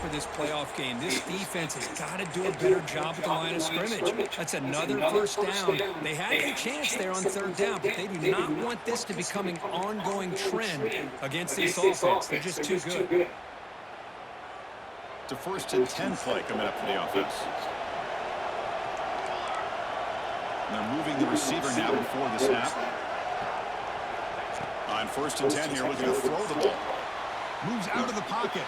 for this playoff game. This defense has got to do a better job at the line of scrimmage. That's another first down. They had their chance there on third down, but they do not want this to become an ongoing trend against this offense. They're just too good. It's a 1st and 10 play coming up for the offense. And they're moving the receiver now before the snap. On 1st and 10 here, looking to throw the ball. Moves out of the pocket.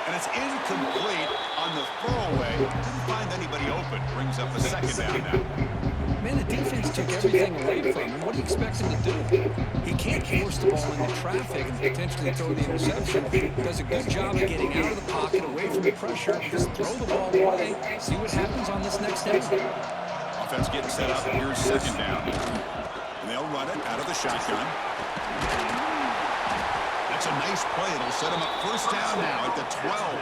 And it's incomplete on the throwaway. Didn't find anybody open. Brings up a second down now. Man, the defense took everything away from him. What do you expect him to do? He can't force the ball into traffic and potentially throw the interception. Does a good job of getting out of the pocket, away from the pressure. Just throw the ball away. See what happens on this next down. Offense getting set up. Here's second down. And they'll run it out of the shotgun. That's a nice play. It'll set him up first down now at the 12.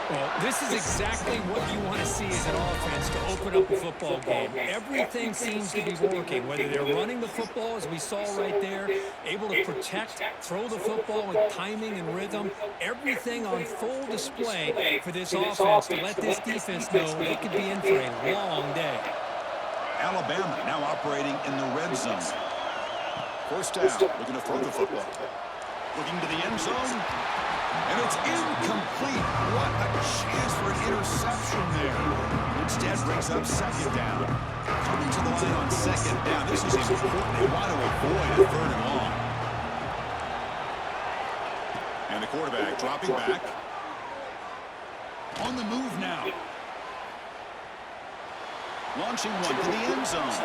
Well, this is exactly what you want to see as an offense to open up a football game. Everything seems to be working, whether they're running the football, as we saw right there, able to protect, throw the football with timing and rhythm, everything on full display for this offense to let this defense know they could be in for a long day. Alabama now operating in the red zone. First down, looking to throw the football. Looking to the end zone. And it's incomplete. What a chance for an interception there. Instead brings up second down. Coming to the line on second down. This is important. They want to avoid a 3rd and long. And the quarterback dropping back. On the move now. Launching one to the end zone.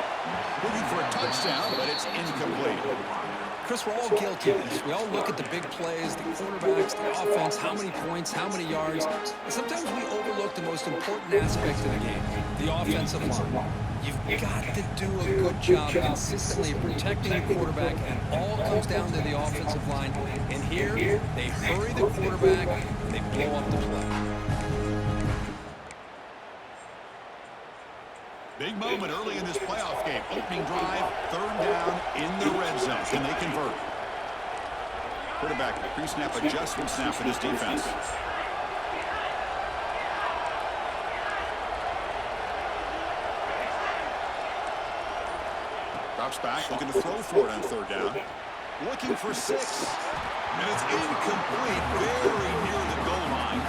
Looking for a touchdown, but it's incomplete. Chris, we're all guilty of this. We all look at the big plays, the quarterbacks, the offense, how many points, how many yards. And sometimes we overlook the most important aspect of the game, the offensive line. You've got to do a good job consistently protecting the quarterback, and all comes down to the offensive line. And here, they hurry the quarterback, and they blow up the play. Big moment early in this playoff game. Opening drive, 3rd down in the red zone. Can they convert? Quarterback pre-snap adjustment snap for this defense. Drops back, looking to throw for it on 3rd down. Looking for 6. And it's incomplete, very near the goal line.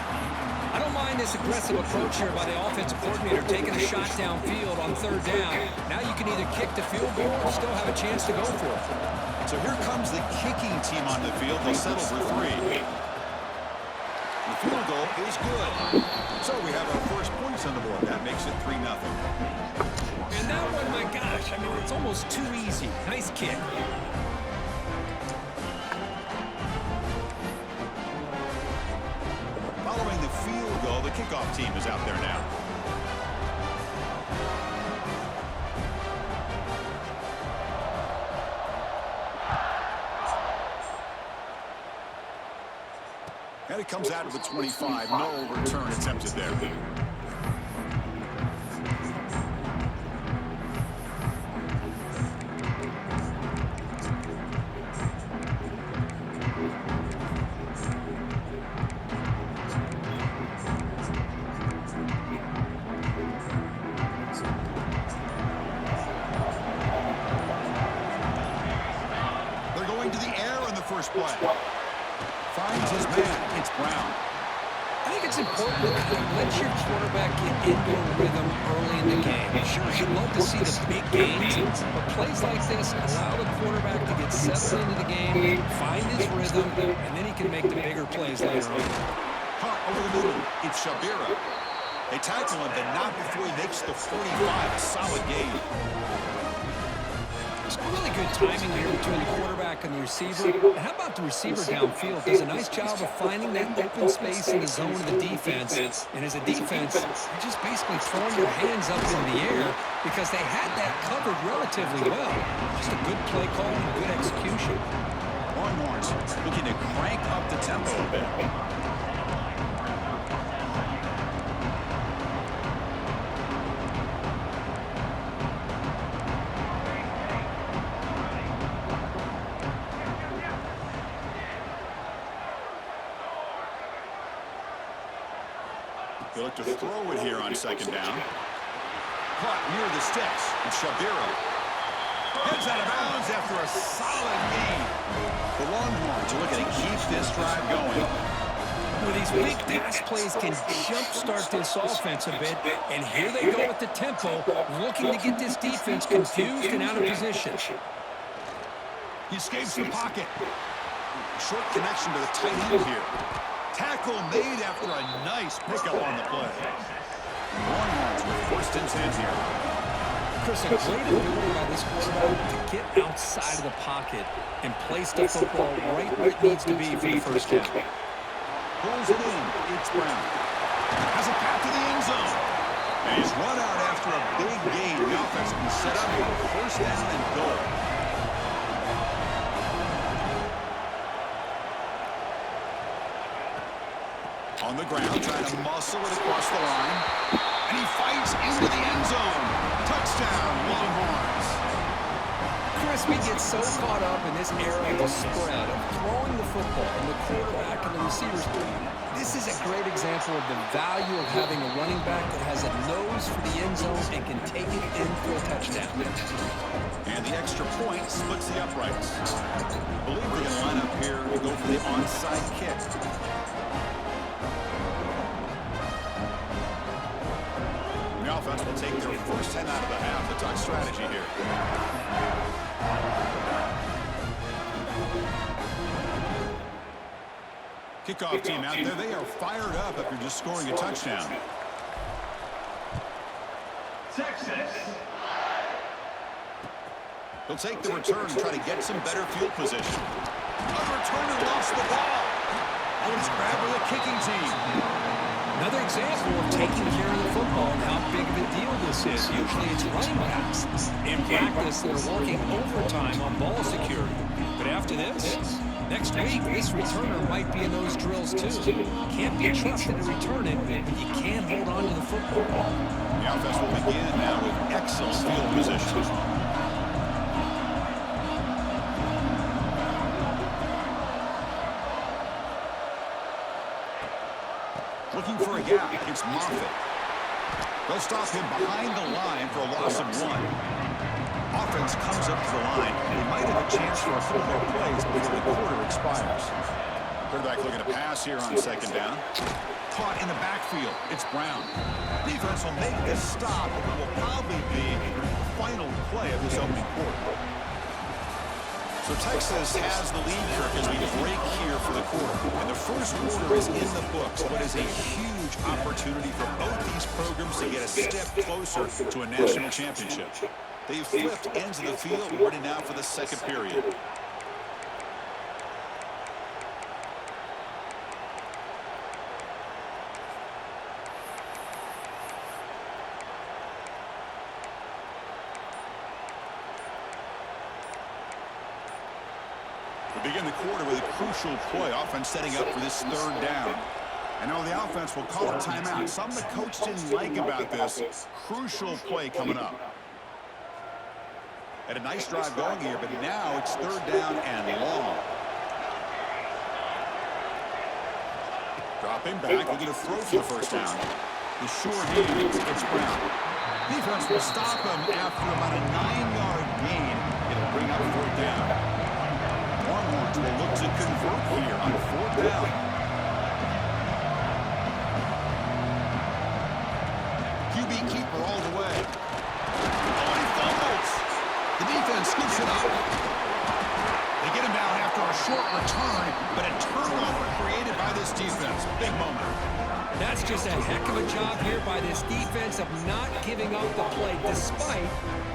I don't mind this aggressive approach here by the offensive coordinator, taking a shot downfield on 3rd down. Now you can either kick the field goal or still have a chance to go for it. So here comes the kicking team on the field. They settle for 3. The field goal is good. So we have our first points on the board. That makes it 3-0. And that one, my gosh, I mean, it's almost too easy. Nice kick. Following the field goal, the kickoff team is out there now. And it comes out of the 25. No return attempted there. Finds his man. It's Brown. I think it's important to let your quarterback get into a rhythm early in the game. Sure, you'd love to see the big gains, but plays like this allow the quarterback to get settled into the game, find his rhythm, and then he can make the bigger plays later on. Hot over the middle. It's Shabira. They tackle him, but not before he makes the 45. A solid gain. Some really good timing here between the quarterback and the receiver. And how about the receiver downfield? Does a nice job of finding that open space in the zone of the defense. And as a defense, you're just basically throwing your hands up in the air because they had that covered relatively well. Just a good play call and good execution. Longhorns looking to crank up the tempo a bit. They look to throw it here on second down. Caught near the sticks. It's Shabira. Heads out of bounds after a solid gain. The Longhorns are looking to keep this drive going. Well, these big pass plays can jumpstart this offense a bit, and here they go with the tempo, looking to get this defense confused and out of position. He escapes the pocket. Short connection to the tight end here. Tackle made after a nice pickup on the play. Longhorns with first and 10 here. Chris, a great ability by this quarterback to get outside of the pocket and place the football right where it needs to be for the first down. Pulls it in. It's Brown. Has a path to the end zone. And he's run out after a big gain. The offense can set up for first down and goal. On the ground, trying to muscle it across the line. And he fights into the end zone. Touchdown, Longhorns. Crispy gets so caught up in this era of the spread, of throwing the football and the quarterback and the receivers. This is a great example of the value of having a running back that has a nose for the end zone and can take it in for a touchdown. And the extra point splits the uprights. I believe they're going to line up here and go for the onside kick. The offense will take their first 10 out of the half. The tuck strategy here. Kickoff team out there. They are fired up after just scoring a touchdown. Texas. He'll take the return and try to get some better field position. A returner lost the ball. And it's grabbed by the kicking team. Another example of taking care of the football and how big of a deal this is. Usually it's running backs. In practice, they're working overtime on ball security. But after this, next week, this returner might be in those drills too. Can't be trusted to return it, but you can't hold on to the football. The offense will begin now with excellent field position. Looking for a gap against Moffitt. They'll stop him behind the line for a loss of 1. Offense comes up to the line. They might have a chance for a couple more plays before the quarter expires. Quarterback looking to pass here on second down. Caught in the backfield. It's Brown. Defense will make this stop, and it will probably be the final play of this opening quarter. So Texas has the lead, Kirk, as we break here for the quarter. And the first quarter is in the books, but is a huge opportunity for both these programs to get a step closer to a national championship. They've flipped ends of the field, ready now for the second period. We begin the quarter with a crucial play. Offense setting up for this third down. I know the offense will call a timeout. Something the coach didn't like about this. Crucial play coming up. Had a nice drive going here, but now it's third down and long. Dropping back, looking to throw for the first down. The sure hand, it's Brown. Defense will stop him after about a 9-yard gain. It'll bring up fourth down. Longhorns will look to convert here on fourth down. QB keeper all the way. Oh, he fumbles. The defense scoops it up. They get him down after a short return, but a turnover created by this defense. Big moment. That's just a heck of a job here by this defense of not giving up the play, despite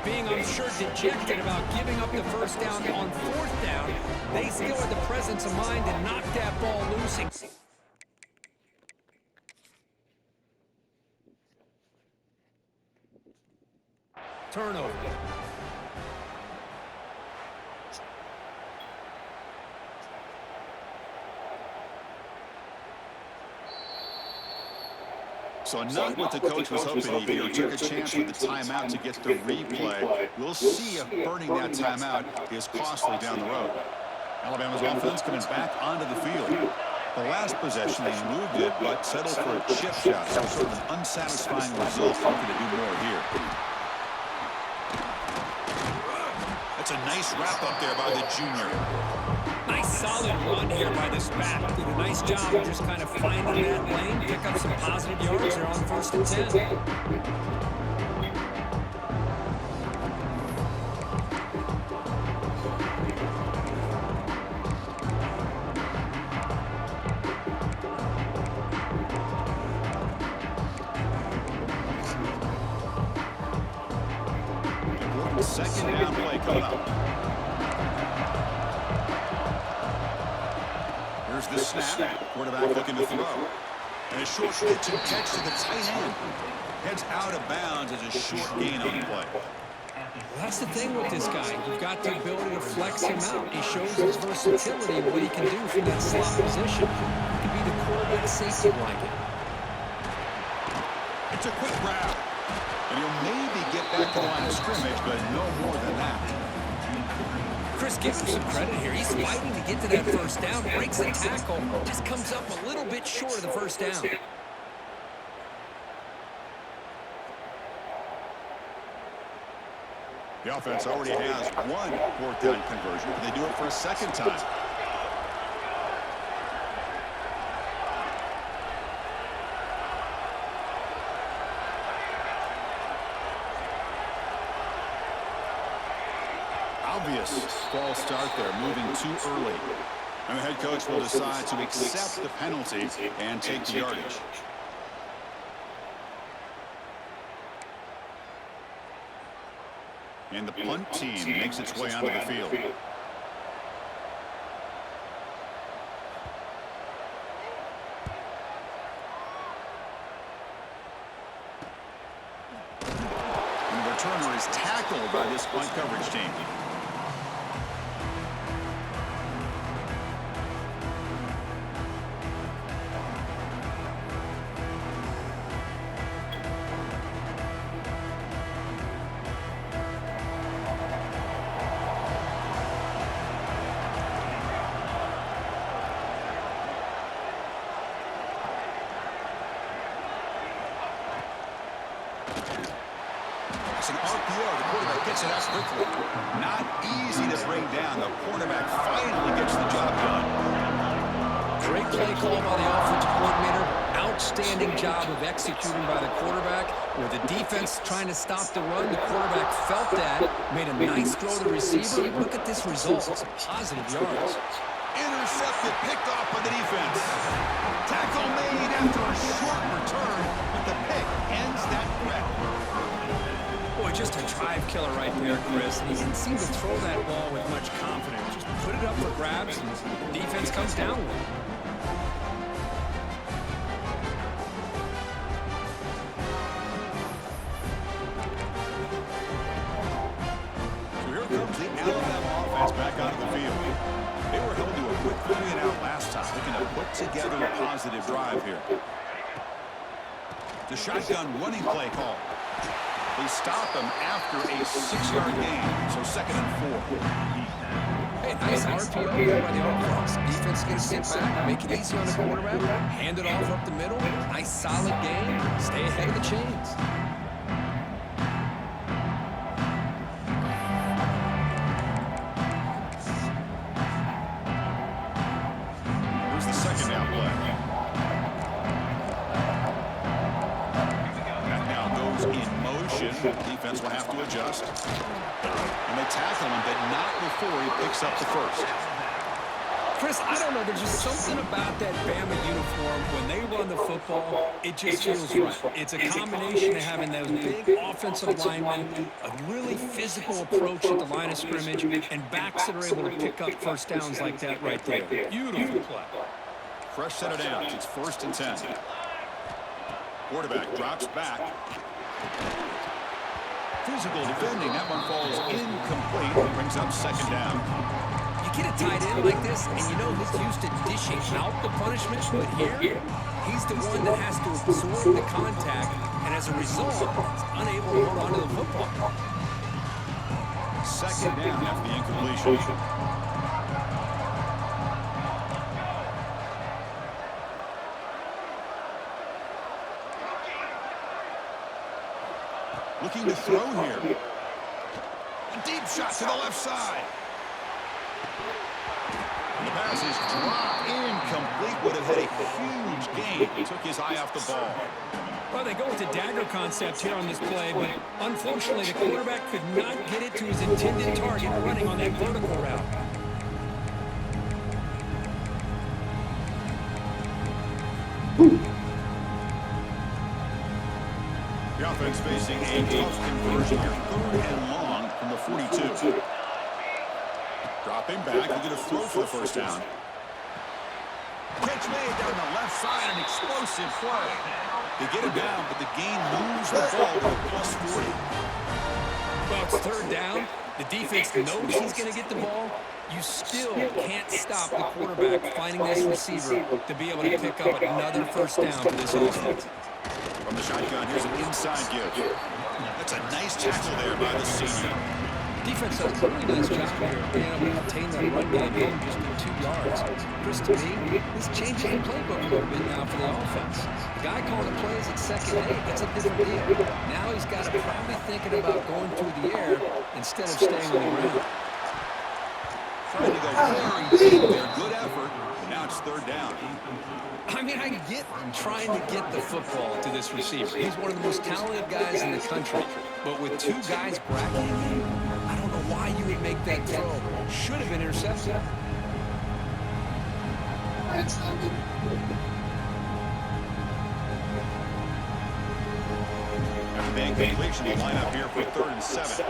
being, I'm sure, dejected about giving up the first down on fourth down. They still had the presence of mind to knock that ball loose. Turnover. So not what the coach was hoping he did. He took a chance with the timeout to get the replay. We'll see if burning that timeout is costly down the road. Alabama's offense coming back onto the field. The last possession, they moved it, but settled for a chip shot. So sort of an unsatisfying result. Looking to do more here. That's a nice wrap up there by the junior. Nice solid run here by this back. Did a nice job of just kind of finding that lane, pick up some positive yards there on 1st and 10. Second down play coming up. Here's the snap. Quarterback looking to throw. And a short pitch and catch to the tight end. Heads out of bounds as a short gain on the play. Well, that's the thing with this guy. You've got the ability to flex him out. He shows his versatility and what he can do from that slot position. He can be the quarterback safety blanket. It's a quick grab. And he'll maybe get back to the line of scrimmage, but no more than that. Chris, give him some credit here. He's fighting to get to that first down, breaks the tackle, just comes up a little bit short of the first down. The offense already has one 4th down conversion. Can they do it for a second time? Obvious false start there, moving too early. And the head coach will decide to accept the penalty and take the yardage. And the punt team makes its way onto the field. And the returner is tackled by this punt coverage team. It's an RPO. The quarterback gets it out quickly. Not easy to bring down. The quarterback finally gets the job done. Great play call by the offensive coordinator. Outstanding job of executing by the quarterback. With the defense trying to stop the run, the quarterback felt that, made a nice throw to the receiver. Look at this result. It's positive yards. Intercepted, picked off by the defense. Tackle made after a short return, but the pick ends that threat. Boy, just a drive killer right there, Chris. He didn't seem to throw that ball with much confidence. Just put it up for grabs, and the defense comes down with it. So here comes the Alabama offense back onto the field. They were held to a quick 3-and-out last time, looking to put together a positive drive here. The shotgun running play call. They stop him after a 6-yard gain, so 2nd and 4. Hey, nice RPO there by the offense. Defense going to sit back, make it easy on the quarterback, hand it off up the middle. Nice solid game. Stay ahead of the chains. Here's the 2nd down play. That now goes in motion. Defense will have to adjust. And they tackle him, but not before he picks up the first. Chris, I don't know. There's just something about that Bama uniform. When they run the football, it just feels right. It's a combination of having those big offensive linemen, a really physical approach at the line of scrimmage, and backs that are able to pick up first downs like that right there. Beautiful play. Fresh set of downs. It's 1st and 10. Quarterback drops back. Physical defending. That one falls incomplete. Brings up 2nd down. You get a tight end like this, and you know he's used to dishing out the punishment, but here, he's the one that has to absorb the contact, and as a result, he's unable to hold on to the football. 2nd down after the incompletion. Looking to throw here. A deep shot to the left side. And the pass is dropped. Incomplete. Would have had a huge gain. Took his eye off the ball. Well, they go with the dagger concept here on this play, but unfortunately the quarterback could not get it to his intended target running on that vertical route. The offense facing a tough conversion here. 3rd and long from the 42. Dropping back, they're going to throw for the first down. Catch made down the left side, an explosive play. They get him down, but the gain moves the ball to +40. Well, it's 3rd down. The defense knows he's going to get the ball. You still can't stop the quarterback finding this receiver to be able to pick up another first down for this offense. From the shotgun, here's an inside give. That's a nice tackle there by the senior. Defense does a really nice job here being able to contain that run game home just for 2 yards. Chris, to me, this changes the playbook a little bit now for the offense. The guy calling the plays at 2nd and 8, that's a different deal. Now he's got to probably thinking about going through the air instead of staying on the ground. Trying to go very deep there. Good effort. And now it's 3rd down. I mean, I get trying to get the football to this receiver. He's one of the most talented guys in the country. But with 2 guys bracketing him, I don't know why you would make that throw. Should have been intercepted. After the incompletion, they line up here for 3rd and 7.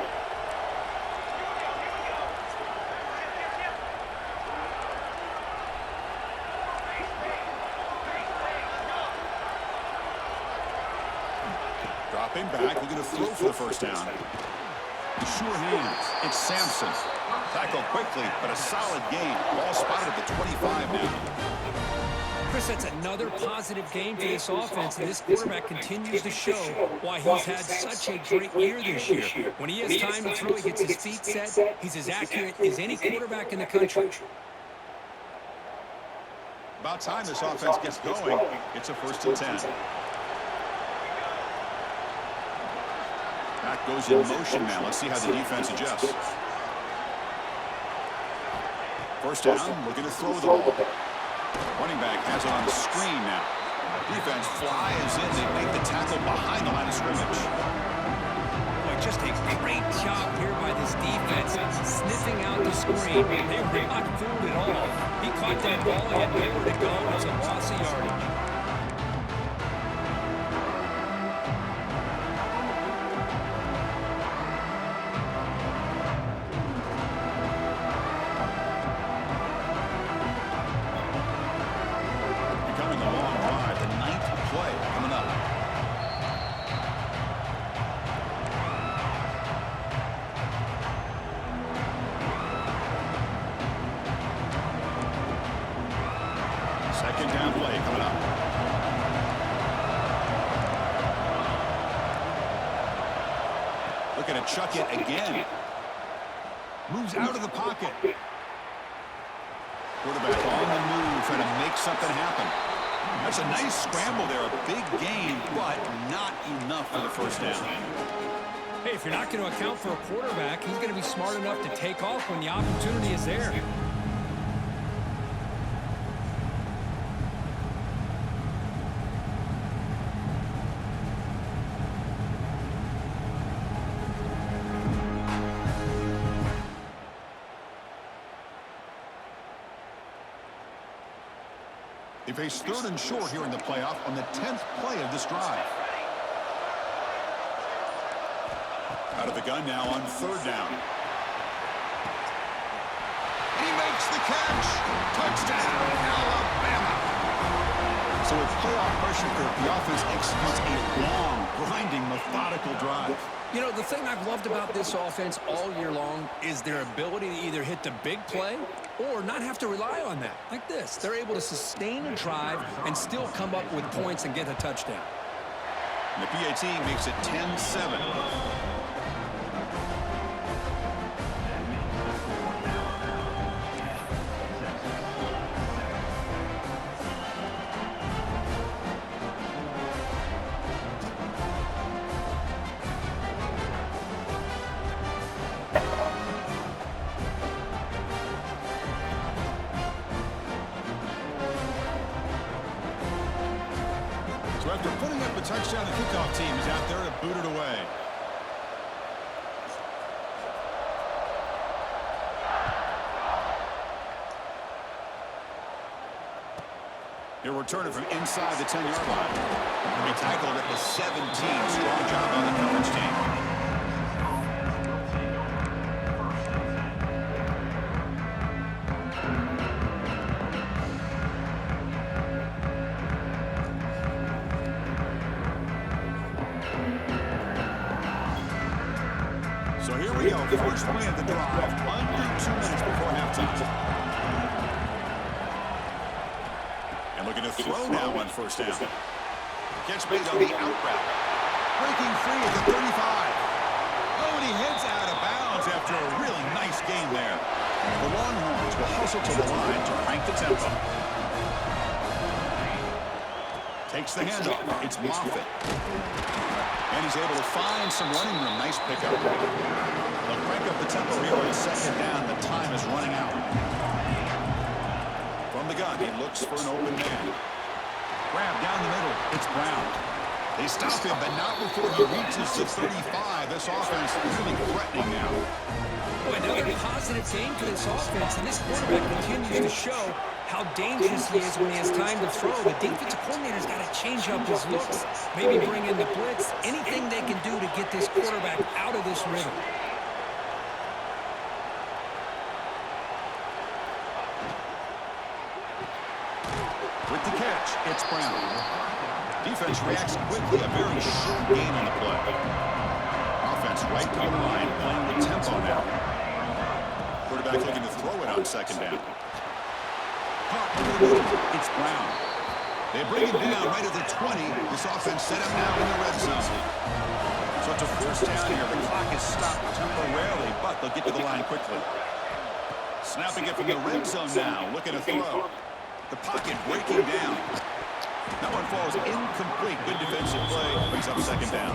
Dropping back, we're going to throw for the first down. Sure hands. It's Sampson. Tackled quickly, but a solid gain. Ball spotted at the 25 now. Chris, that's another positive game for this offense, and this quarterback continues to show why he's had such a great year this year. When he has time to throw, he gets his feet set. He's as accurate as any quarterback in the country. About time this offense gets going. It's a 1st and 10. Back goes in motion now. Let's see how the defense adjusts. First down, looking to throw the ball. Running back has it on the screen now. Defense flies in. They make the tackle behind the line of scrimmage. Boy, just a great job here by this defense, sniffing out the screen. They were not fooled at all. He caught that ball and had nowhere to go. It's a loss of yardage. Second down play coming up. Looking to chuck it again. Moves out of the pocket. Quarterback on the move, trying to make something happen. That's a nice scramble there. A big gain, but not enough for the first down. Hey, if you're not going to account for a quarterback, he's going to be smart enough to take off when the opportunity is there. They face 3rd and short here in the playoff on the 10th play of this drive. Out of the gun now on 3rd down. And he makes the catch. Touchdown, Alabama. So with playoff pressure curve, the offense executes a long, grinding, methodical drive. You know, the thing I've loved about this offense all year long is their ability to either hit the big play or not have to rely on that. Like this. They're able to sustain a drive and still come up with points and get a touchdown. And the PAT makes it 10-7. So after putting up a touchdown, the kickoff team is out there to boot it away. He'll return it from inside the 10-yard line. He'll be tackled at the 17. Strong job on the coverage team. So here we go. First play of the drive. Under 2 minutes before halftime. And looking to throw now on first down. Catch made on the out route. Breaking free at the 35. Oh, and he heads out of bounds after a really nice game there. The Longhorns will hustle to the line to crank the tempo. Takes the handoff. It's Moffitt. And he's able to find some running room. Nice pickup. They'll crank up the tempo here on second down. The time is running out. From the gun, he looks for an open man. Grab down the middle. It's Brown. They stop him, but not before he reaches the 35. This offense is really threatening now. Boy, another positive game for this offense, and this quarterback continues to show how dangerous he is when he has time to throw. The defensive coordinator's got to change up his looks, maybe bring in the blitz, anything they can do to get this quarterback out of this rhythm. With the catch, it's Brown. Defense reacts quickly, a very short game on the play. Offense right to the line, playing with tempo now. Quarterback looking to throw it on second down. Caught over the middle, it's Brown. They bring him down right at the 20. This offense set up now in the red zone. So it's a first down here. The clock is stopped temporarily, but they'll get to the line quickly. Snapping it from the red zone now, looking to throw. The pocket breaking down. That one falls incomplete. Good defensive play. Brings up second down.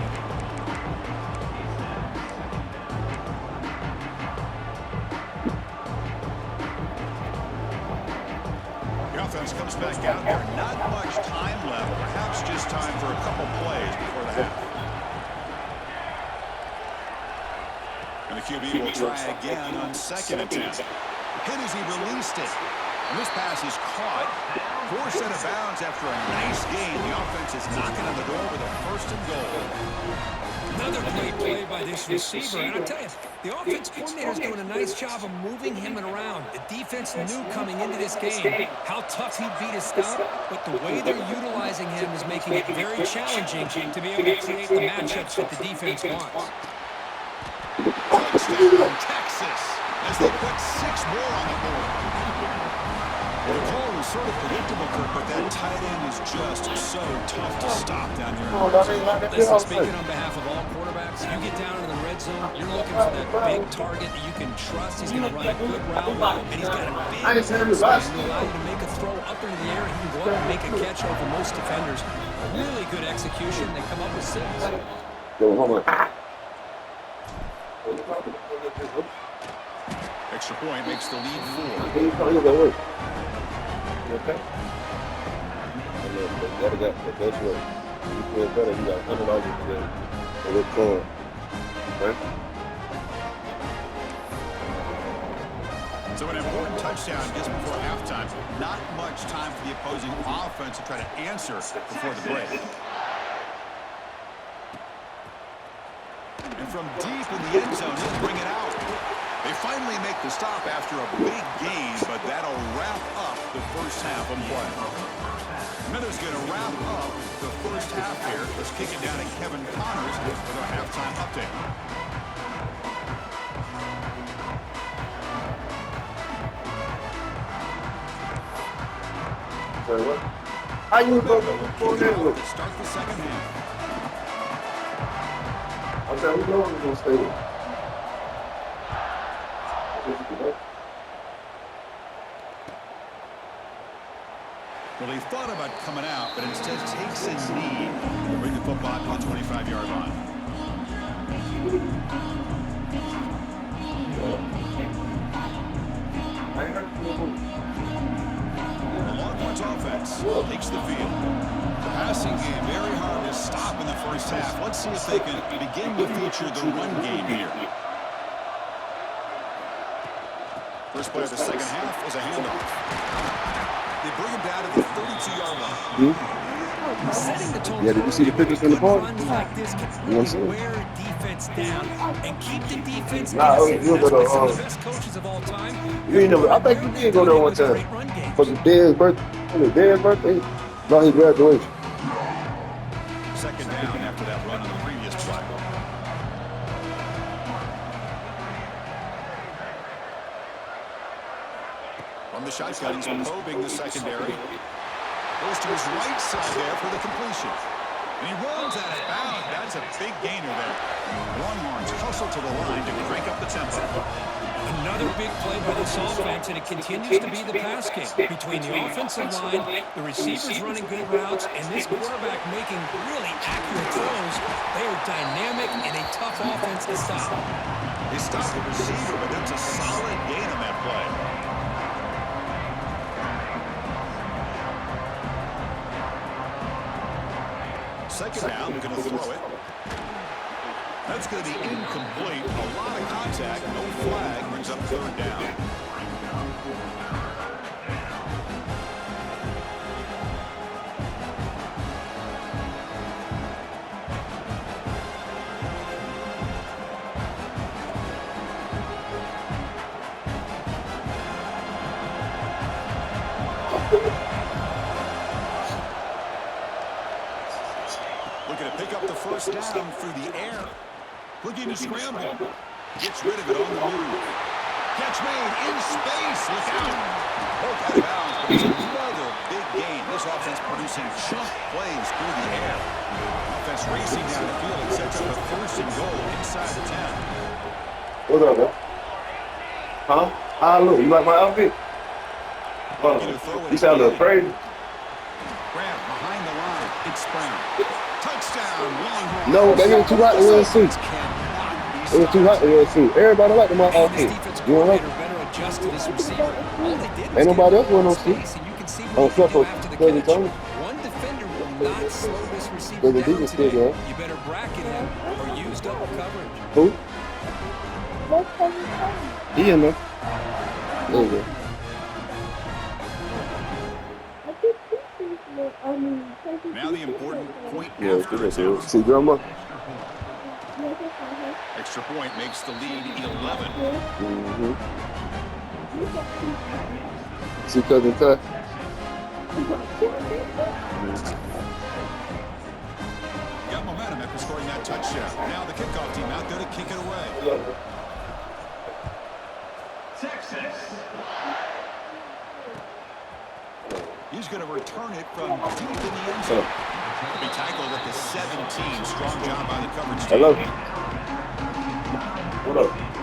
The offense comes back out there. Not much time left. Perhaps just time for a couple plays before the half. And the QB will try again on second attempt. Hit as he released it. And this pass is caught. Forced out of bounds after a nice game. The offense is knocking on the door with a first and goal. Another great play by this receiver. And I'll tell you, the offense coordinator is doing a nice job of moving him around. The defense knew coming into this game how tough he'd be to stop, but the way they're utilizing him is making it very challenging to be able to create the matchups that the defense wants. Touchdown, Texas, as they put 6 more on the board. Well, the call was sort of predictable, Kirk, but that tight end is just so tough to stop down there. Listen, speaking on behalf of all quarterbacks, you get down into the red zone, you're looking for that big target that you can trust. He's going to run a good route, and he's got a big arm, so he's going to allow you to make a throw up into the air. He can go up and make a catch over most defenders. Really good execution. They come up with 6. Extra point makes the lead 4. Okay. And then the other guy, that's what you feel better. You got $100 to look for. Okay. So an important touchdown just before halftime. Not much time for the opposing offense to try to answer before the break. And from deep in the end zone, he'll bring it out. They finally make the stop after a big gain, but that'll wrap up the first half of play. Miller's going to wrap up the first half here. Let's kick it down to Kevin Connors with our halftime update. How you going to start the second half? Okay, we know we're going to stay there. Well, he thought about coming out, but instead takes a knee to bring the football to the 25-yard line. The Longhorns offense takes the field. The pass passing game. Very hard to stop in the first half. Let's see if they can begin to feature the run game here. First play of the second half is a handoff. They bring him down to the 32-yard line. Setting the tone. Yeah, did you see the pictures from the park? Runs like this can You want to see really them? wear defense down and keep the defense Nah, guessing. you That's go why to, some of the best coaches of all time. You ain't never. I think you did go there one time Great run games. for the Dad's birthday. No, his graduation. Second down after that run on the previous play. From the shotgun, he's probing the secondary. Goes to his right side there for the completion. And he runs out of bounds. That's a big gainer there. Longhorns hustle to the line to crank up the tempo. Another big play by this offense, and it continues to be the pass game. Between the offensive line, the receivers running good routes, and this quarterback making really accurate throws, they are dynamic and a tough offense to stop. They stop the receiver, but that's a solid gain on that play. Second down, they're going to throw it. That's going to be incomplete. A lot of contact, no flag, brings up third down. Looking to pick up the first down through the air. Looking to scramble. Gets rid of it on the move. Catch made in space. Look out. Broke out of bounds, but it's another big gain. This offense producing chunk plays through the air. Offense racing down the field and sets up a first and goal inside the 10. What's up, man? Huh? Ah, look, you like my outfit? You sound a little crazy. Grab behind the line. It's Brown. Touchdown, Longhorns. No, they get too hot to wear a suit. It was too hot to wear a suit. Everybody like my outfit. You don't like it? Ain't nobody else wearing no suit. Oh, except for Cousin Tony. One defender will not slow this receiver Cousin down Deacon still today. there. You better bracket him or use double coverage. Who? He in there. There you go. Now the important point Yeah, after good is deal. out. See, grandma? Extra point makes the lead 11. Mm-hmm. See, Cousin Ty? Got momentum after scoring that touchdown. Now the kickoff team out there to kick it away. He's going to return it from deep in the end zone. He'll be tackled at the 17. Strong job by the coverage team. Hello? What up?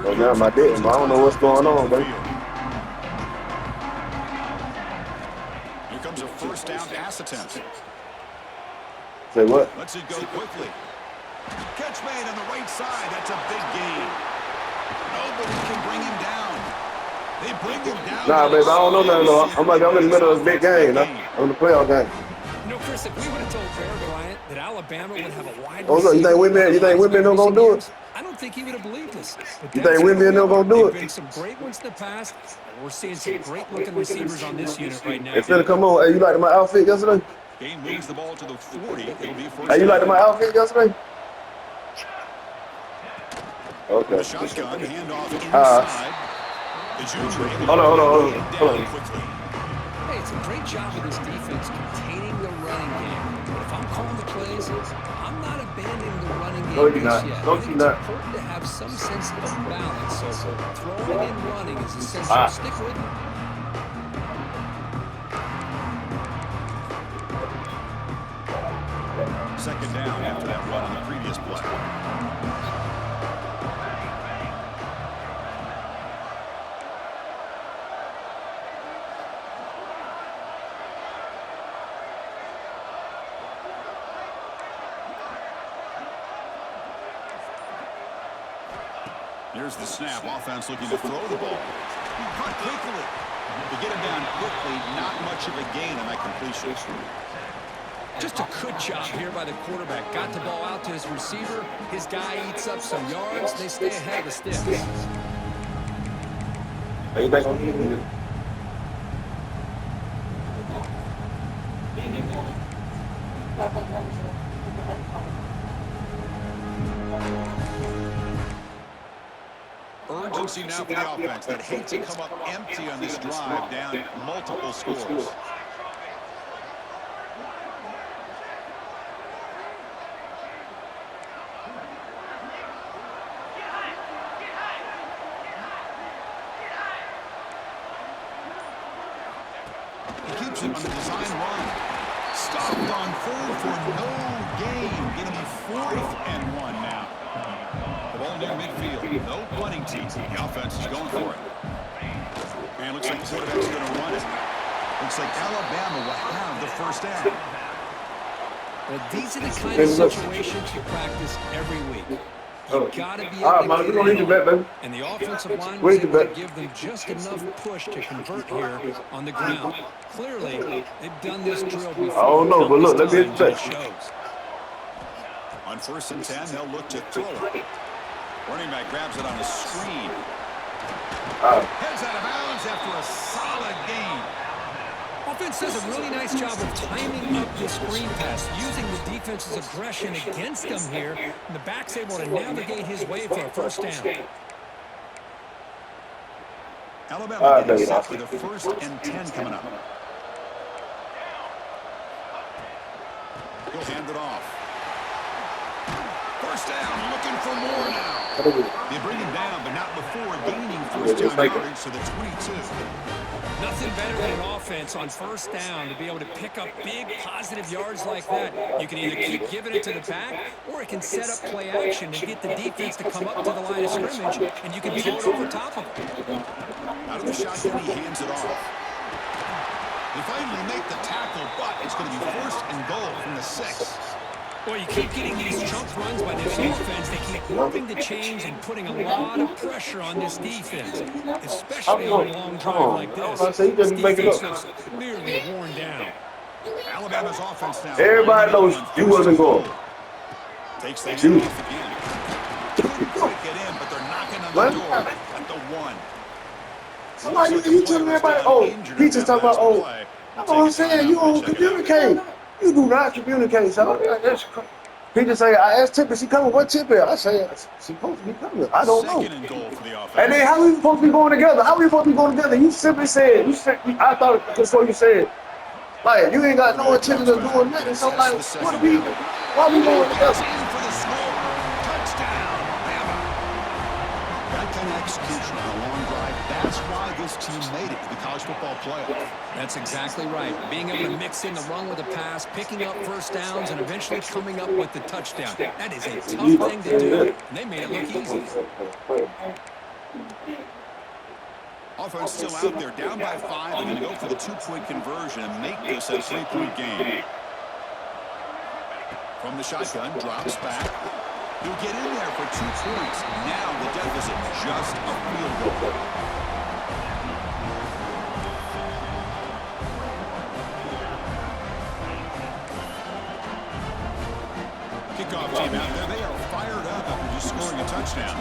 Oh, now my dad, but I don't know what's going on, baby. Here comes a first down pass attempt. Say what? Let's it go quickly. Catch made on the right side. That's a big gain. Nobody can bring him down. They bring him down. Nah, baby, I don't know nothing. No. I'm in the middle of a big game. I'm in the playoff game. You know, Chris, if we would have told Bear Bryant that Alabama would have a wide Oh, look, you think Whitman don't gonna do it? I don't think he would have believed us. But You think Whitman don't gonna do There've it? been some great ones in the past, and we're seeing some great-looking receivers on this unit right now. It's finna come on. Hey, you liked my outfit yesterday? Game moves the ball to the 40. It'll be first. Hey, you liked my outfit yesterday? The Okay. shotgun handoff inside. The junior able Hold on. to get down quickly. Hey, it's a great job of this defense containing the running game. But if I'm calling the plays, I'm not abandoning the running game No, you're just not. yet. No, I think you're it's not. important to have some sense of balance. So throwing and running is essential. Stick with it. Second down after that run on the previous play. Here's the snap. Offense looking to throw the ball. He cut quickly. To get him down quickly, not much of a gain on that completion. Just a good job here by the quarterback. Got the ball out to his receiver. His guy eats up some yards. They stay ahead of the sticks. Are you back on here? Urgency now for the offense that hate to come up empty on this drive, down multiple scores. He keeps it on the design run. Stopped on full for no gain. Going to be 4th and 1 now. The ball near midfield. No punting team. The offense is going for it. And looks like the quarterback's going to run it. Looks like Alabama will have the first down. Well, these are the kind of situations you practice every week. You've got to be able to get it, and the offensive line was able to give them just enough push to convert here on the ground. Clearly, they've done this drill before. I don't know, but look, let me it check. On 1st and 10, they'll look to throw it. Running back grabs it on the screen. Heads out of bounds after a solid gain. Offense does a really nice job of timing up the screen pass, using the defense's aggression against them here, and the back's able to navigate his way for a first down. Alabama getting set for the 1st and 10 coming up. He'll hand it off. First down, looking for more now. They bring him down, but not before gaining first down yardage to the 22. Nothing better than an offense on first down to be able to pick up big positive yards like that. You can either keep giving it to the back, or it can set up play action and get the defense to come up to the line of scrimmage, and you can throw it over top of them. Out of the shotgun, he hands it off. They finally make the tackle, but it's going to be 1st and goal from the 6. Well, you keep getting these chunk runs by this offense. They keep moving the chains and putting a lot of pressure on this defense, especially on a long drive like this. This defense looks clearly worn down. Alabama's offense now. Everybody knows you wasn't going. Takes the hand off again. Couldn't quite get in, but they're knocking on the door at the 1. Somebody, you telling everybody, oh, he just talking about, oh, that's what I'm saying, you don't communicate. You do not communicate, so that's he just say, I asked Tip, is he coming? What Tip is? I say, she's supposed to be coming. I don't know. 2nd and goal for the offense. And then how we supposed to be going together? How we supposed to be going together? You simply said, I thought that's what you said. Like, you ain't got no intention of doing nothing. So like, what are we, why are we going together? In for the score. Touchdown, Bama. That kind of execution on a long drive, that's why this team made it to the college football playoff. That's exactly right. Being able to mix in the run with the pass, picking up first downs, and eventually coming up with the touchdown. That is a tough thing to do, and they made it look easy. Offense still out there, down by 5. They're going to go for the 2-point conversion and make this a 3-point game. From the shotgun, drops back. He'll get in there for 2 points. Now the deficit just a field goal. Kickoff team out there. They are fired up after just scoring a touchdown.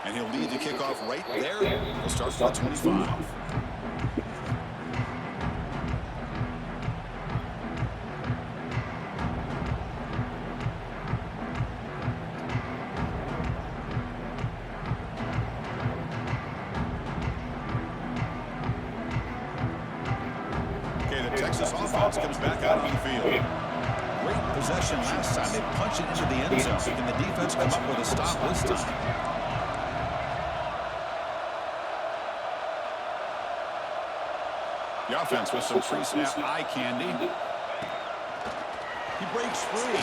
And he'll lead the kickoff right there. He'll start from the 25. Okay, the Texas offense comes back out on the field. Great possession last time. They punch it into the end zone. Can the defense come up with a stop this time? The offense with some pre-snap eye candy. He breaks free.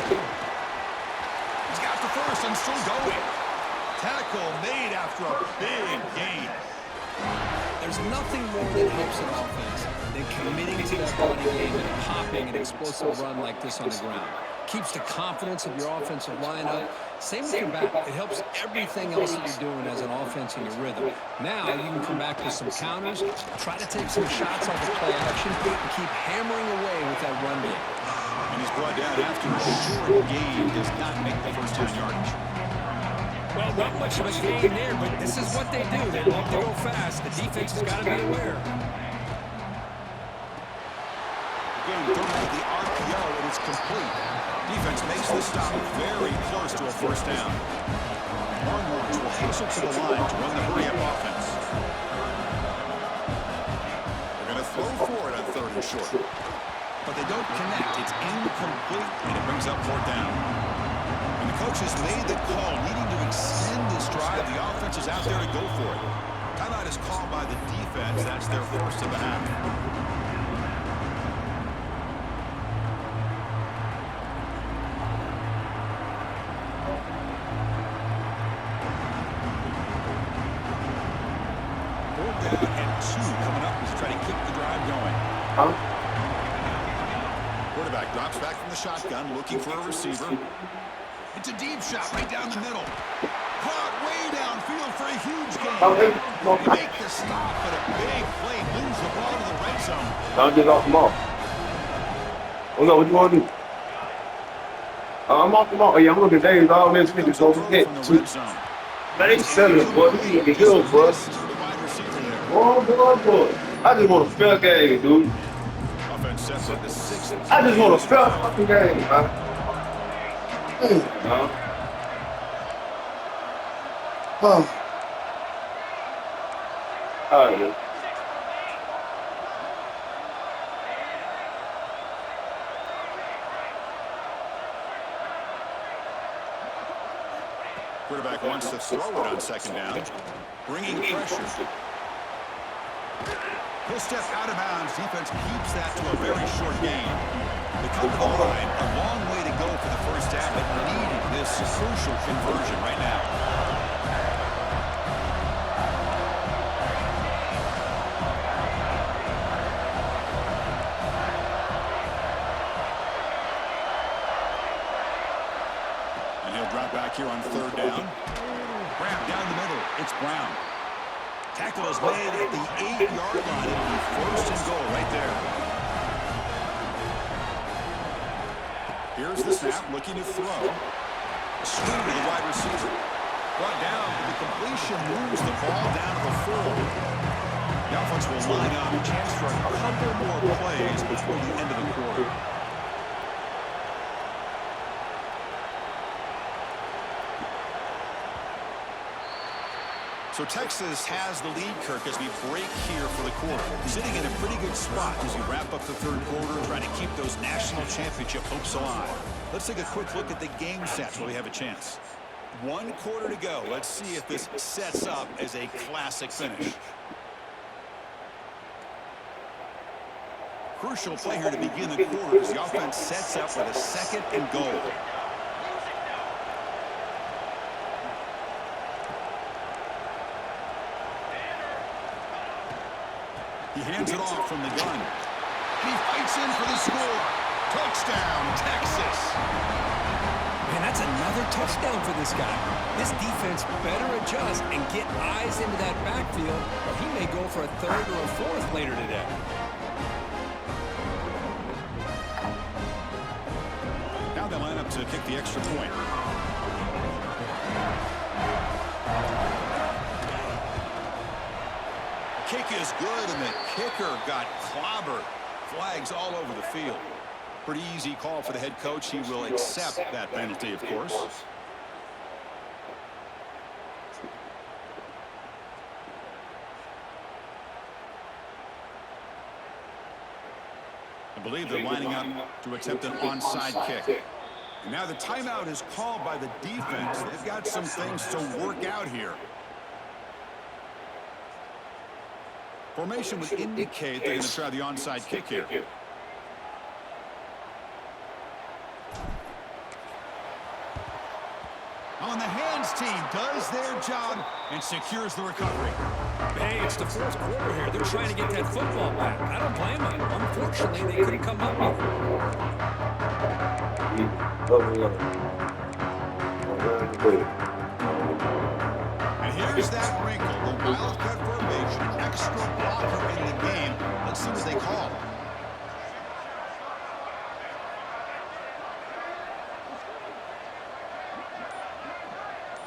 He's got the first and still going. Tackle made after a big gain. There's nothing more that helps an offense than committing to that running game and popping an explosive run like this on the ground. Keeps the confidence of your offensive line up. Same with your back. It helps everything else that you're doing as an offense in your rhythm. Now you can come back with some counters, try to take some shots off of play action, and keep hammering away with that run game. And he's brought down after a short gain. Does not make the first down yardage. Well, not much of a gain there, but this is what they do. They love to go fast. The defense has got to be aware. Again, thrown out the RPO, and it's complete. Defense makes the stop very close to a first down. Longhorns will hustle to the line to run the hurry-up offense. They're going to throw for it on 3rd and short. But they don't connect. It's incomplete, and it brings up 4th down. And the coach has made the call, needing to extend this drive. The offense is out there to go for it. Timeout is called by the defense. That's their first of the half. Quarterback drops back from the shotgun, looking for a receiver. It's a deep shot right down the middle. Caught way downfield for a huge gain. They make the stop, but a big play moves the ball to the red zone. Don't get off them off. Oh no, what you want to do? I'm off them off. Oh, yeah, I'm looking at Dave's all this niggas over here. Man, they selling it, boy. You need to get good, boy. Boy. I just want a fair game, dude. I just want a fair fucking game, man. Oh. All right, man. Quarterback wants to throw it on 2nd down, bringing pressure. He'll step out of bounds. Defense keeps that to a very short gain. They come to the line. A long way to go for the first half, but needed this crucial conversion right now. And he'll drop back here on 3rd down. Grab down the middle. It's Brown. Tackle is made at the 8-yard line. It'll be 1st and goal right there. Here's the snap, looking to throw. Swing to the wide receiver. Brought down, the completion moves the ball down to the 4. The offense will line up. A chance for a couple more plays before the end of the quarter. So Texas has the lead, Kirk, as we break here for the quarter. Sitting in a pretty good spot as we wrap up the 3rd quarter, trying to keep those national championship hopes alive. Let's take a quick look at the game stats while we have a chance. 1 quarter to go. Let's see if this sets up as a classic finish. Crucial play here to begin the quarter as the offense sets up with a 2nd and goal. He hands it off from the gun. He fights in for the score. Touchdown, Texas. Man, that's another touchdown for this guy. This defense better adjust and get eyes into that backfield, or he may go for a 3rd or a 4th later today. Now they line up to kick the extra point. Kick is good, and the kicker got clobbered. Flags all over the field. Pretty easy call for the head coach. He will accept that penalty, of course. I believe they're lining up to attempt an onside kick. And now the timeout is called by the defense. They've got some things to work out here. Formation would indicate they're going to try the onside kick here. On the hands team, does their job and secures the recovery. Hey, it's the fourth quarter here. They're trying to get that football back. I don't blame them. Unfortunately, they couldn't come up with it. And here's that wrinkle, the wildcat formation, extra blocker in the game. Let's see what they call.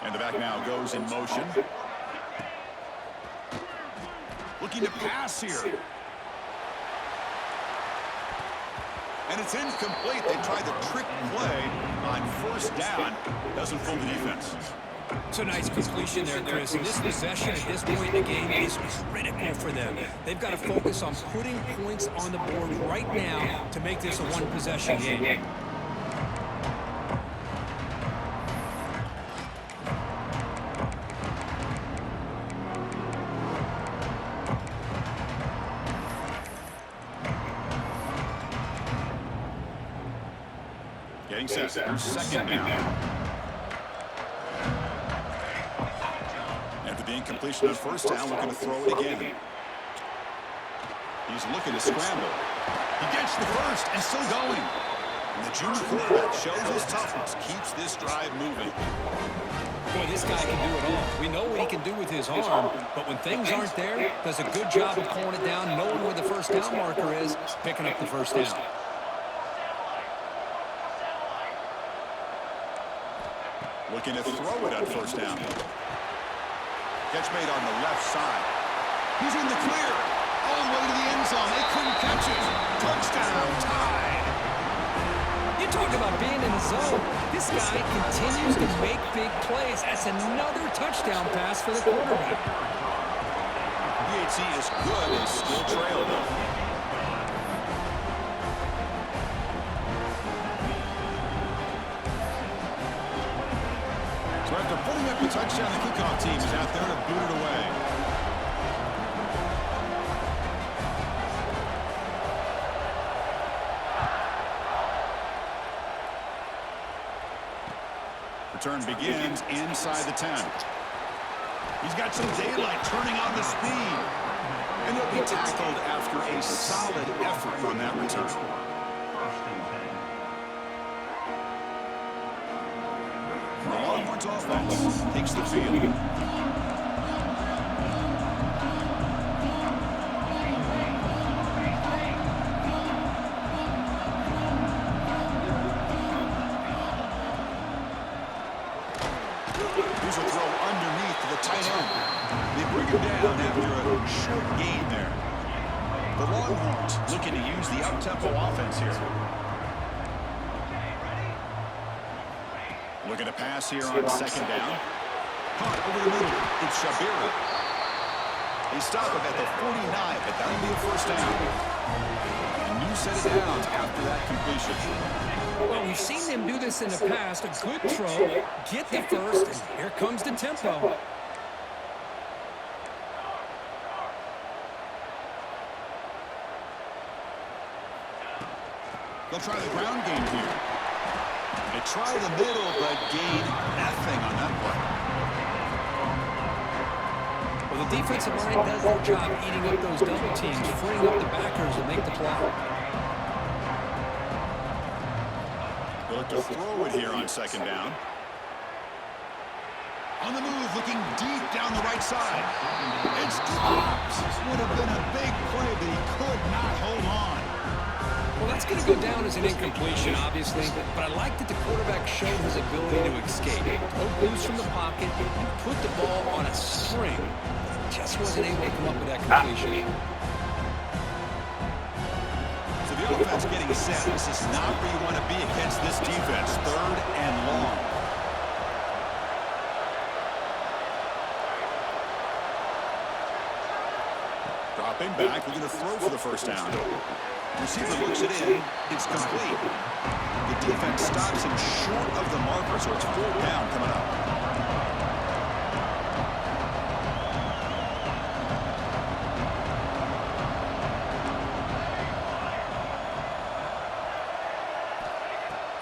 And the back now goes in motion. Looking to pass here. And it's incomplete. They tried the trick play on first down. Doesn't fool the defense. It's a nice completion there, Chris. And this possession at this point in the game is critical for them. They've got to focus on putting points on the board right now to make this a one-possession game. Getting set. Second down. After the incompletion on first down, looking to throw it again. He's looking to scramble. He gets the first and still going. And the junior quarterback shows his toughness, keeps this drive moving. Boy, this guy can do it all. We know what he can do with his arm, but when things aren't there, does a good job of pulling it down, knowing where the first down marker is, picking up the first down. Looking to throw it on first down. Catch made on the left side. He's in the clear. All the way to the end zone. They couldn't catch it. Touchdown, tied. You talk about being in the zone. This guy continues to make big plays. That's another touchdown pass for the quarterback. PHC is good and still trailed though. So after putting up the touchdown, the kickoff team is out there to boot it away. Return begins inside the 10. He's got some daylight turning on the speed. And he'll be tackled after a solid effort on that return. Longhorns offense takes the field. Here's a throw underneath to the tight end. They bring him down after a short gain there. The Longhorns looking to use the up-tempo offense here. Looking to pass here on second down. Caught over the middle. It's Shabira. They stop him at the 49, but that'll be a first down. A new set of downs after that completion. Well, we've seen them do this in the past. A good throw, get the first, and here comes the tempo. They'll try the ground game here. They try the middle, but gain nothing on that play. Well, the defensive line does their job eating up those double teams, freeing up the backers to make the play. They'll look to throw it here on second down. On the move, looking deep down the right side. It's dropped. Would have been a big play, but he could not hold on. Well, that's going to go down as an incompletion, obviously, but I like that the quarterback showed his ability to escape. Broke loose from the pocket and put the ball on a string. Just wasn't able to come up with that completion. So the offense getting set. This is not where you want to be against this defense. Third and long. Dropping back, we're going to throw for the first down. Receiver looks it in. It's complete. The defense stops him short of the marker, so it's fourth down coming up.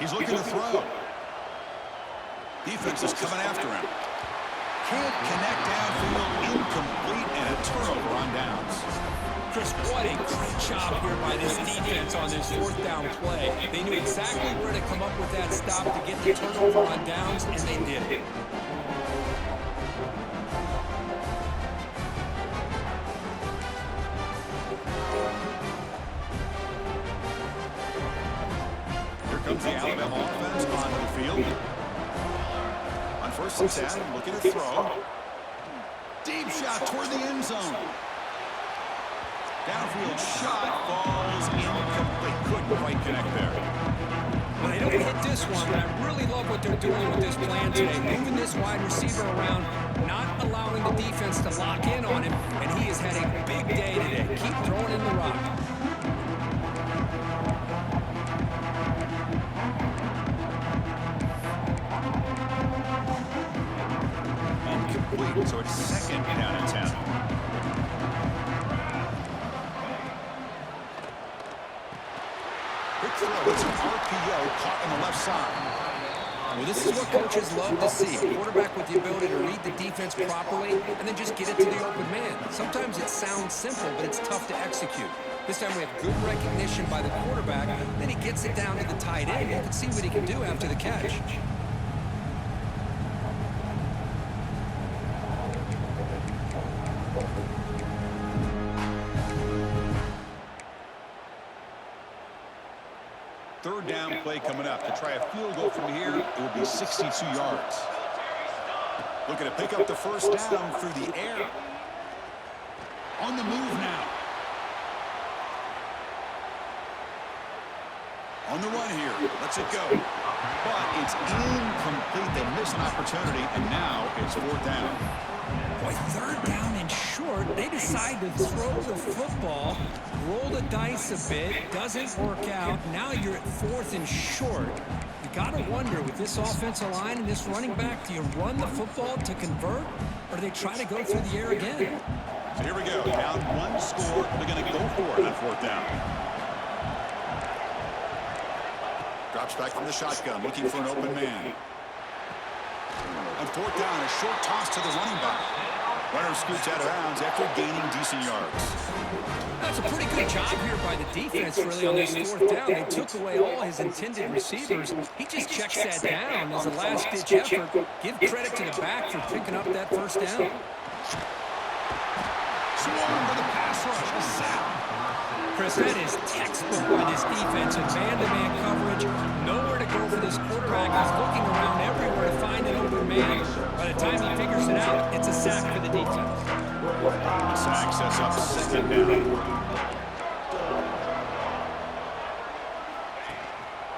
He's looking to throw. Defense is coming after him. Can't connect downfield, incomplete, and a turnover on downs. Chris, what a great job here by this defense on this fourth down play. They knew exactly where to come up with that stop to get the turnover on downs, and they did it. Here comes the Alabama offense onto the field. On first and 10, looking to throw. Deep shot toward the end zone. Downfield shot falls incomplete. Couldn't quite connect there. Well, they don't hit this one, but I really love what they're doing with this plan today. Moving this wide receiver around, not allowing the defense to lock in on him, and he has had a big day today. Keep throwing in the rock. Incomplete, so it's second down and 10. Quick throw, it's an RPO caught on the left side. Well, this is what coaches love to see. A quarterback with the ability to read the defense properly and then just get it to the open man. Sometimes it sounds simple, but it's tough to execute. This time we have good recognition by the quarterback. Then he gets it down to the tight end. You can see what he can do after the catch. Third down play coming up. To try a field goal from here, it will be 62 yards. Looking to pick up the first down through the air. On the move now. On the run here. Lets it go. But it's incomplete. They missed an opportunity, and now it's fourth down. Boy, third down and short. They decide to throw the football, roll the dice a bit, doesn't work out. Now you're at fourth and short. You got to wonder, with this offensive line and this running back, do you run the football to convert, or do they try to go through the air again? So here we go. Down one score. They're going to go for it on fourth down. Drops back from the shotgun, looking for an open man. On fourth down, a short toss to the running back. Runner scoots out of bounds after gaining decent yards. That's a pretty good job here by the defense, really, on this fourth down. They took away all his intended receivers. He just checks that down as a last-ditch effort. Give credit to the back for picking up that first down. Swarm with a pass rush. A sack. Chris, that is textbook by this defense in man-to-man coverage. Nowhere to go for this quarterback. He's looking around everywhere to find an open man. By the time he figures it out, it's a sack for the defense. The sack sets up second down.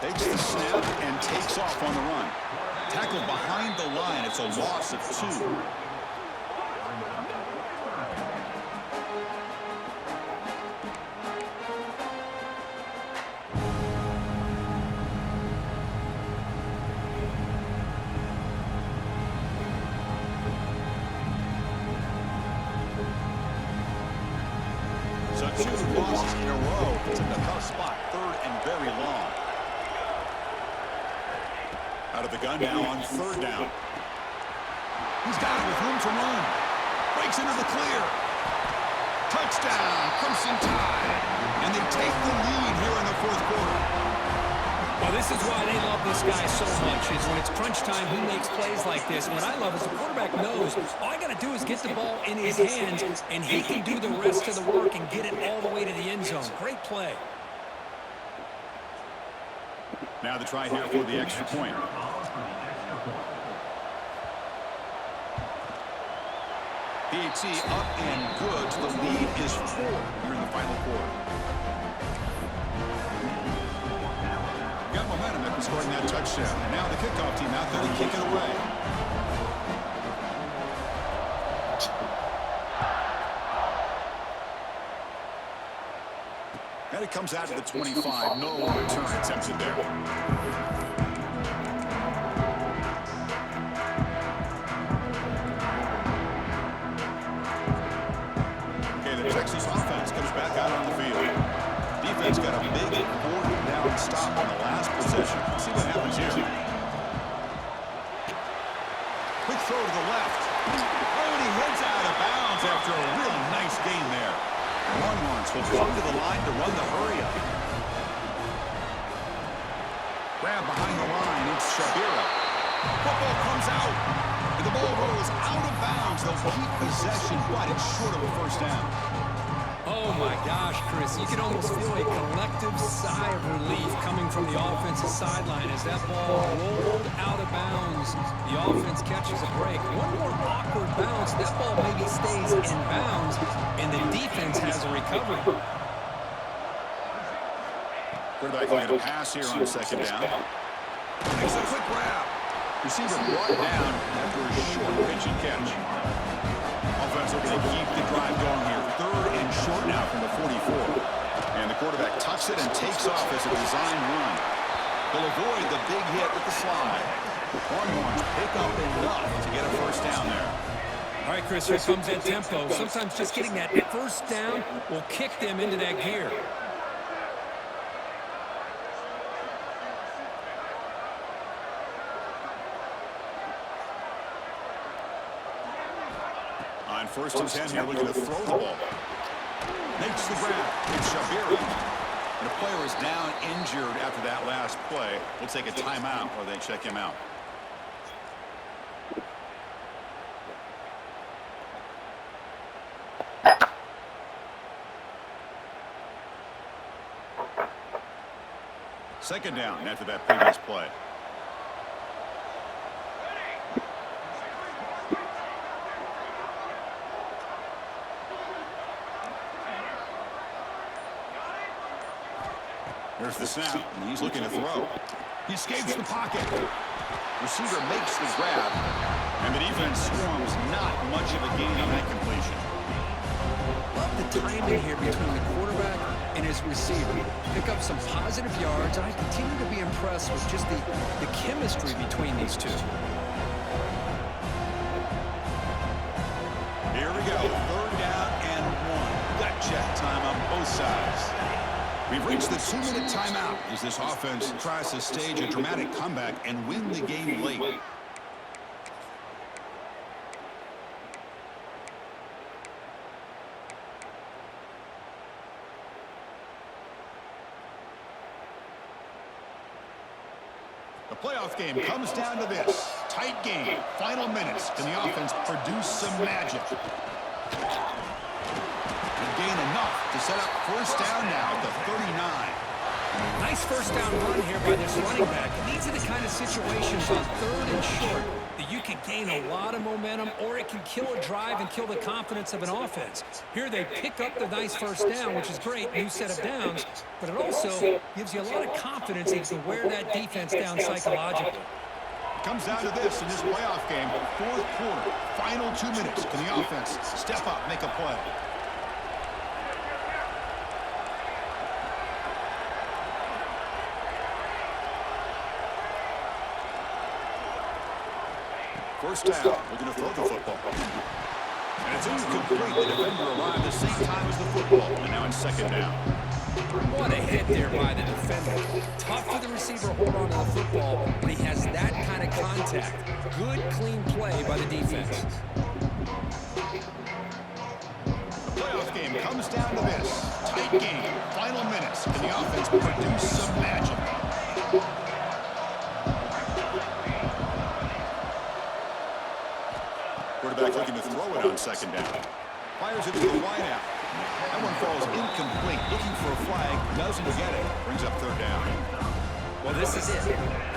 Takes the snap and takes off on the run. Tackled behind the line. It's a loss of 2. So 2 losses in a row. It's in a tough spot. Third and very long. Out of the gun now on third down. He's got it with room to run. Breaks into the clear. Touchdown, Crimson Tide. And they take the lead here in the fourth quarter. Well, this is why they love this guy so much, is when it's crunch time, he makes plays like this. And what I love is the quarterback knows all I got to do is get the ball in his hands, and he can do the rest of the work and get it all the way to the end zone. Great play. Now the try here for the extra point. PAT up and good. The lead is 4 here in the final quarter. Got momentum after scoring that touchdown. And now the kickoff team out there to kick it away. And it comes out to the 25. No return attempted there. Okay, the Texas offense comes back out on the field. Defense got a big fourth down stop on the last possession. Let's see what happens here. Quick throw to the left. Oh, and he heads out of bounds after a really nice gain there. Longhorns will come to the line to run the hurry-up. Grab behind the line, it's Shabira. Football comes out. And the ball rolls out of bounds. They'll keep possession, but it's short of a first down. Oh my gosh, Chris, you can almost feel a collective sigh of relief coming from the offensive sideline as that ball rolled out of bounds. The offense catches a break. One more awkward bounce, that ball maybe stays in bounds, and the defense has a recovery. Quarterback looking to pass here on second down. Makes a quick grab. Receiver brought down after a short pitch and catch. Offense looking to keep the drive going here. Third and short now from the 44. And the quarterback tucks it and takes off as a design run. They'll avoid the big hit with the slide. Longhorns pick up enough to get a first down there. All right, Chris, here comes that tempo. Sometimes just getting that first down will kick them into that gear. On first and 10 here, looking to throw the ball. Makes the grab. It's Shabira. And a player is down injured after that last play. We'll take a timeout while they check him out. Second down after that previous play. There's the snap, and he's looking to throw. He escapes the pocket. Receiver makes the grab, and the defense swarms. Not much of a gain on that completion. Love the timing here between the quarterback and his receiver. Pick up some positive yards, and I continue to be impressed with just the chemistry between these two. Here we go, third down and one. Gut check time on both sides. We've reached the 2-minute timeout as this offense tries to stage a dramatic comeback and win the game late. The playoff game comes down to this. Tight game, final minutes. Can the offense produce some magic? Gain enough to set up first down now at the 39. Nice first down run here by this running back. These are the kind of situations on third and short that you can gain a lot of momentum, or it can kill a drive and kill the confidence of an offense. Here they pick up the nice first down, which is great, new set of downs, but it also gives you a lot of confidence as to wear that defense down psychologically. It comes down to this in this playoff game. Fourth quarter, final 2 minutes. Can the offense step up, make a play? First down, looking to throw the football. And it's incomplete. The defender arrived the same time as the football. And now it's second down. What a hit there by the defender. Tough for the receiver to hold on to the football when he has that kind of contact. Good, clean play by the defense. The playoff game comes down to this. Tight game, final minutes. Can the offense produce some magic? Quarterback looking to throw it on second down. Fires it to the wideout. That one falls incomplete. Looking for a flag. Doesn't get it. Brings up third down. Well, this is it.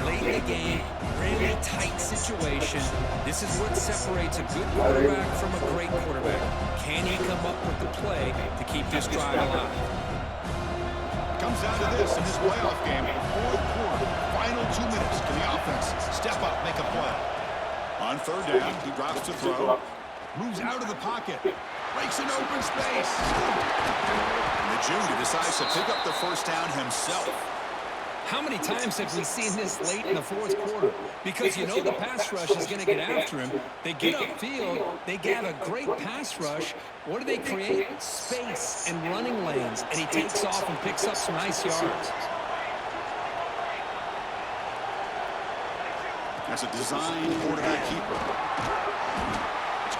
Late in the game, really tight situation. This is what separates a good quarterback from a great quarterback. Can he come up with the play to keep this drive alive? Comes down to this in this playoff game. Fourth quarter, final 2 minutes. Can the offense step up, make a play? On third down, he drops to throw. Moves out of the pocket. Breaks an open space. And the junior decides to pick up the first down himself. How many times have we seen this late in the fourth quarter? Because you know the pass rush is going to get after him. They get upfield. They have a great pass rush. What do they create? Space and running lanes. And he takes off and picks up some nice yards. That's a design quarterback keeper.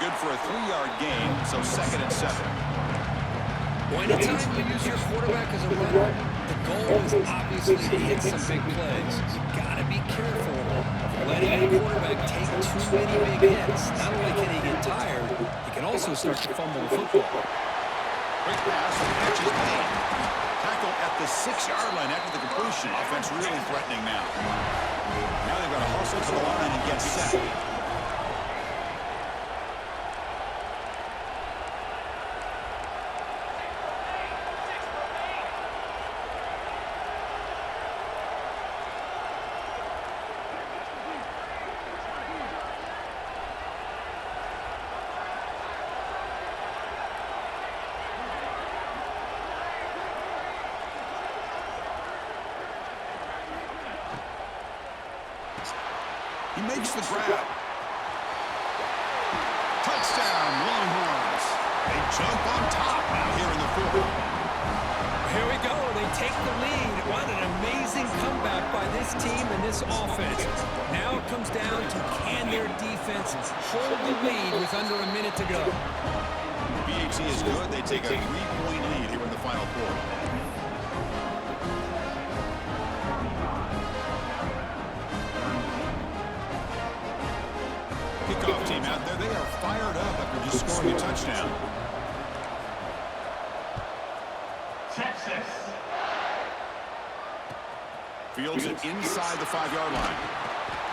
good for a 3-yard gain, so 2nd and 7. Well, anytime you use your quarterback as a runner, the goal is obviously to hit some big plays. You've got to be careful of letting your quarterback take too many big hits. Not only can he get tired, he can also start to fumble the football. Quick pass, and the catch is made. Tackle at the 6-yard line after the completion. Offense really threatening now. Now they've got to hustle to the line and get set. He makes the grab. Touchdown, Longhorns. They jump on top now here in the 4th. Here we go. They take the lead. What an amazing comeback by this team and this offense. Now it comes down to can their defense hold the lead with under a minute to go. BAT is good. They take a 3-point lead here in the final 4. Kickoff team out there. They are fired up after just scoring a touchdown. Texas. Fields it inside the 5-yard line.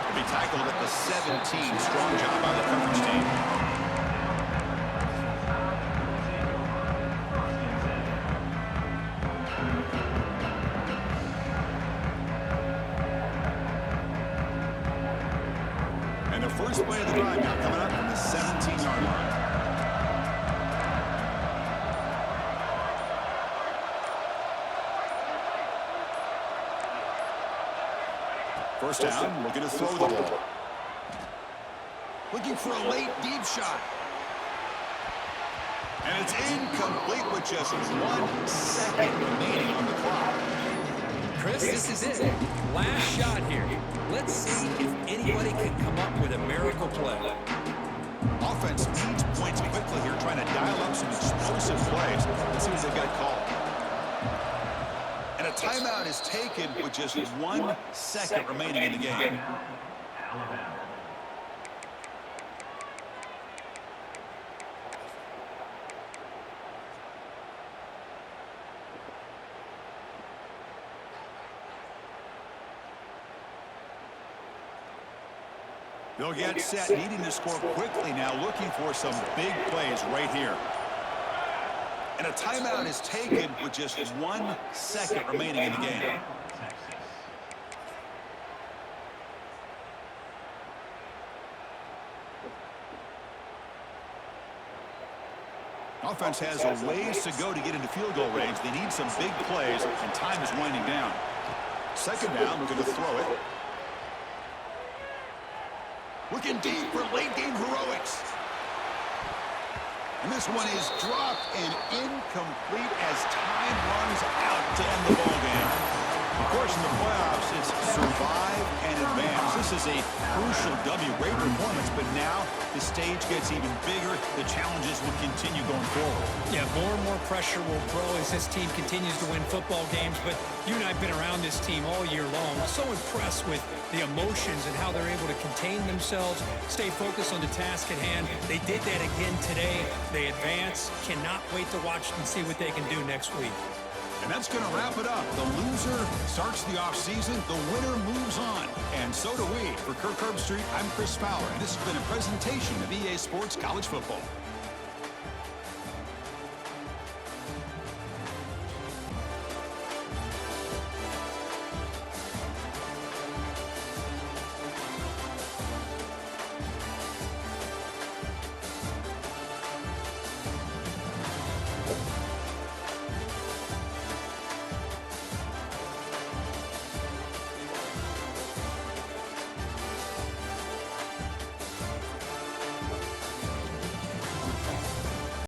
He'll be tackled at the 17. Strong job by the coverage team. And the first play of the drive now coming up from the 17-yard line. First down, looking to throw the ball. Looking for a late deep shot. And it's incomplete with just 1 second remaining on the clock. Chris, this is it. Last shot here. Let's see if anybody can come up with a miracle play. Offense needs points quickly here, trying to dial up some explosive plays. Let's see what they've got called. And a timeout is taken with just 1 second remaining in the game. They'll get set, needing to score quickly now, looking for some big plays right here. And a timeout is taken with just 1 second remaining in the game. Offense has a ways to go to get into field goal range. They need some big plays, and time is winding down. Second down, looking to throw it. Looking deep for late game heroics. And this one is dropped and incomplete as time runs out to end the ballgame. Of course, in the playoffs, it's survive and advance. This is a crucial W. Great performance, but now the stage gets even bigger. The challenges will continue going forward. Yeah, more and more pressure will grow as this team continues to win football games. But you and I have been around this team all year long. I'm so impressed with the emotions and how they're able to contain themselves, stay focused on the task at hand. They did that again today. They advance. Cannot wait to watch and see what they can do next week. And that's going to wrap it up. The loser starts the offseason. The winner moves on. And so do we. For Kirk Herbstreit, I'm Chris Fowler. And this has been a presentation of EA Sports College Football.